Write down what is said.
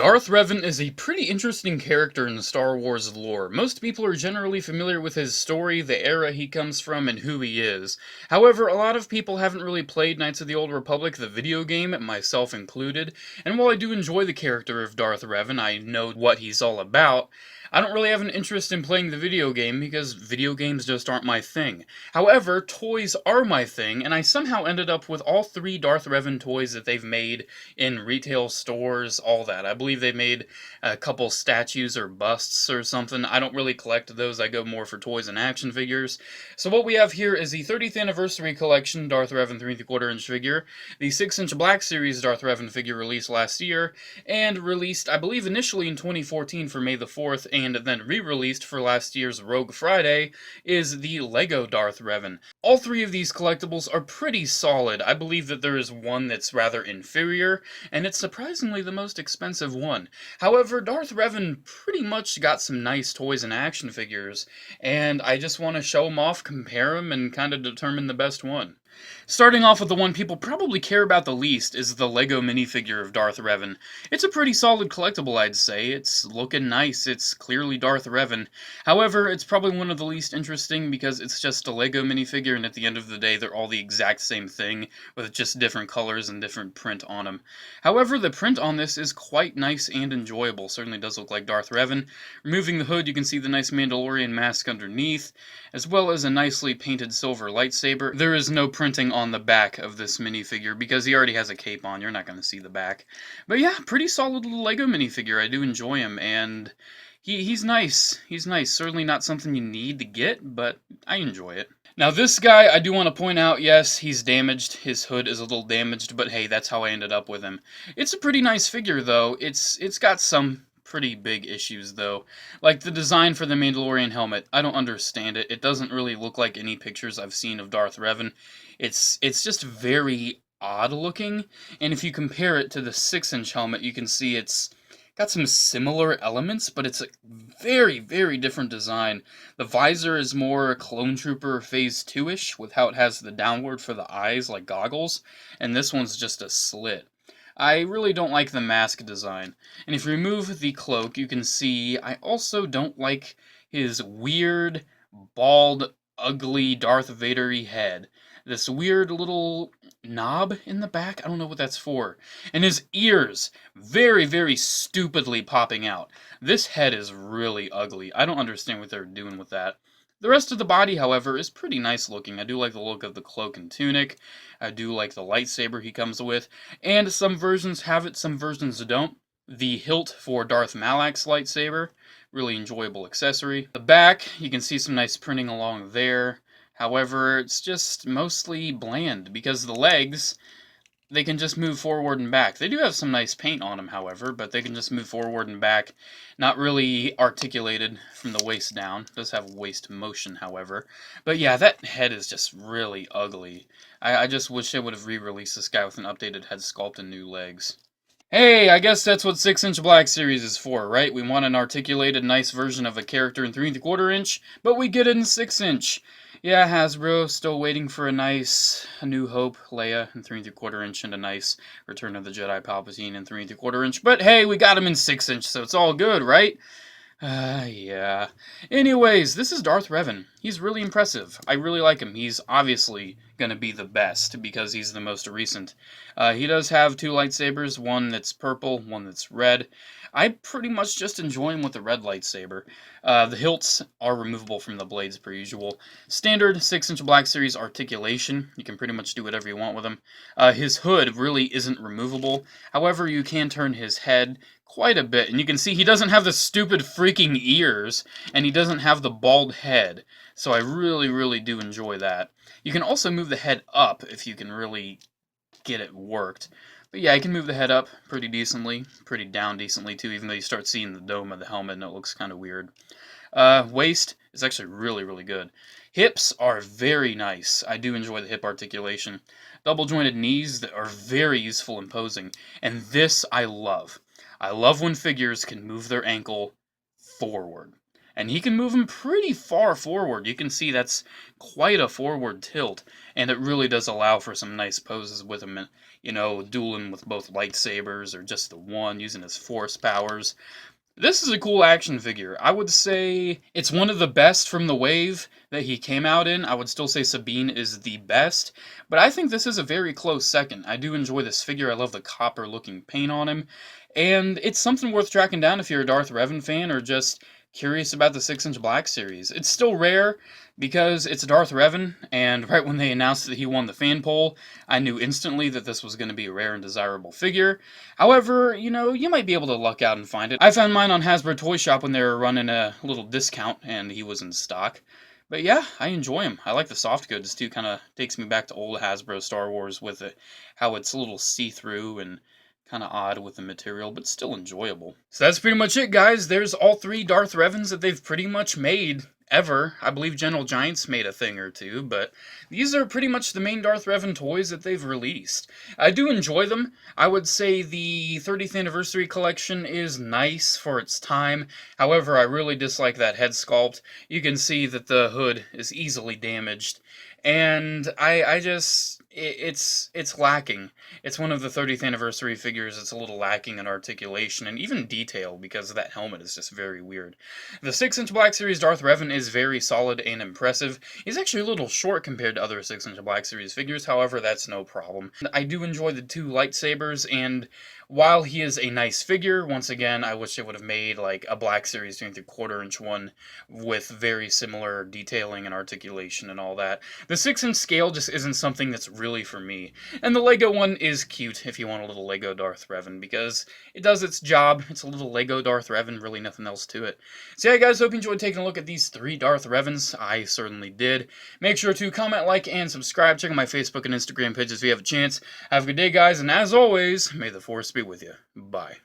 Darth Revan is a pretty interesting character in the Star Wars lore. Most people are generally familiar with his story, the era he comes from, and who he is. However, a lot of people haven't really played Knights of the Old Republic, the video game, myself included, and while I do enjoy the character of Darth Revan, I know what he's all about, I don't really have an interest in playing the video game because video games just aren't my thing. However, toys are my thing, and I somehow ended up with all three Darth Revan toys that they've made in retail stores, all that. I believe they made a couple statues or busts or something. I don't really collect those. I go more for toys and action figures. So what we have here is the 30th anniversary collection Darth Revan 3¼ inch figure, the 6-inch Black Series Darth Revan figure released last year, and released, I believe, initially in 2014 for May the 4th, and then re-released for last year's Rogue Friday, is the Lego Darth Revan. All three of these collectibles are pretty solid. I believe that there is one that's rather inferior, and it's surprisingly the most expensive one. However, Darth Revan pretty much got some nice toys and action figures, and I just want to show them off, compare them, and kind of determine the best one. Starting off with the one people probably care about the least is the Lego minifigure of Darth Revan. It's a pretty solid collectible, I'd say. It's looking nice, it's clearly Darth Revan. However, it's probably one of the least interesting because it's just a Lego minifigure, and at the end of the day they're all the exact same thing, with just different colors and different print on them. However, the print on this is quite nice and enjoyable. Certainly does look like Darth Revan. Removing the hood, you can see the nice Mandalorian mask underneath, as well as a nicely painted silver lightsaber. There is no printing on the back of this minifigure because he already has a cape on. You're not going to see the back. But yeah, pretty solid little Lego minifigure. I do enjoy him, and he's nice. He's nice. Certainly not something you need to get, but I enjoy it. Now this guy, I do want to point out, yes, he's damaged. His hood is a little damaged, but hey, that's how I ended up with him. It's a pretty nice figure, though. It's got some pretty big issues, though. Like the design for the Mandalorian helmet, I don't understand it. It doesn't really look like any pictures I've seen of Darth Revan. It's just very odd looking, and if you compare it to the 6-inch helmet, you can see it's got some similar elements, but it's a very, very different design. The visor is more Clone Trooper Phase 2-ish, with how it has the downward for the eyes like goggles, and this one's just a slit. I really don't like the mask design. And if you remove the cloak, you can see I also don't like his weird, bald, ugly Darth Vader-y head. This weird little knob in the back, I don't know what that's for. And his ears, very, very stupidly popping out. This head is really ugly. I don't understand what they're doing with that. The rest of the body, however, is pretty nice looking. I do like the look of the cloak and tunic. I do like the lightsaber he comes with. And some versions have it, some versions don't. The hilt for Darth Malak's lightsaber, really enjoyable accessory. The back, you can see some nice printing along there. However, it's just mostly bland because the legs, they can just move forward and back. They do have some nice paint on them, however, but they can just move forward and back. Not really articulated from the waist down. Does have waist motion, however. But yeah, that head is just really ugly. I just wish they would have re-released this guy with an updated head sculpt and new legs. Hey, I guess that's what 6-inch Black Series is for, right? We want an articulated, nice version of a character in 3¼ inch, but we get it in 6-inch. Yeah, Hasbro, still waiting for a nice A New Hope Leia in 3¼ inch and a nice Return of the Jedi Palpatine in 3¼ inch. But hey, we got him in 6-inch, so it's all good, right? Yeah. Anyways, this is Darth Revan. He's really impressive. I really like him. He's obviously gonna be the best because he's the most recent. He does have two lightsabers, one that's purple, one that's red. I pretty much just enjoy him with the red lightsaber. The hilts are removable from the blades per usual. Standard 6-inch Black Series articulation. You can pretty much do whatever you want with him. His hood really isn't removable. However, you can turn his head quite a bit, and you can see he doesn't have the stupid freaking ears, and he doesn't have the bald head. So I really, really do enjoy that. You can also move the head up if you can really get it worked. But yeah, you can move the head up pretty decently, pretty down decently too, even though you start seeing the dome of the helmet and it looks kind of weird. Waist is actually really, really good. Hips are very nice. I do enjoy the hip articulation. Double jointed knees that are very useful and posing. And this I love. I love when figures can move their ankle forward. and he can move him pretty far forward. You can see that's quite a forward tilt, and it really does allow for some nice poses with him, dueling with both lightsabers or just the one, using his force powers. This is a cool action figure. I would say it's one of the best from the wave that he came out in. I would still say Sabine is the best, but I think this is a very close second. I do enjoy this figure. I love the copper looking paint on him, and it's something worth tracking down if you're a Darth Revan fan or just curious about the 6-inch Black Series. It's still rare because it's Darth Revan, and right when they announced that he won the fan poll, I knew instantly that this was going to be a rare and desirable figure. However, you might be able to luck out and find it. I found mine on Hasbro Toy Shop when they were running a little discount, and he was in stock. But yeah, I enjoy him. I like the soft goods too. Kind of takes me back to old Hasbro Star Wars with it, how it's a little see-through and kind of odd with the material, but still enjoyable. So that's pretty much it, guys. There's all 3 Darth Revans that they've pretty much made ever. I believe General Giants made a thing or two, but these are pretty much the main Darth Revan toys that they've released. I do enjoy them. I would say the 30th anniversary collection is nice for its time. However, I really dislike that head sculpt. You can see that the hood is easily damaged, and it's lacking. It's one of the 30th anniversary figures that's a little lacking in articulation and even detail because that helmet is just very weird. The 6-inch Black Series Darth Revan is very solid and impressive. He's actually a little short compared to other 6-inch Black Series figures, however, that's no problem. I do enjoy the 2 lightsabers, and while he is a nice figure, once again, I wish they would have made like a Black Series 3¾ one with very similar detailing and articulation and all that. The 6-inch scale just isn't something that's really for me. And the Lego one is cute if you want a little Lego Darth Revan, because it does its job. It's a little Lego Darth Revan, really nothing else to it. So yeah, guys, hope you enjoyed taking a look at these 3 Darth Revans. I certainly did. Make sure to comment, like, and subscribe. Check out my Facebook and Instagram pages if you have a chance. Have a good day, guys, and as always, may the Force be with you. Bye.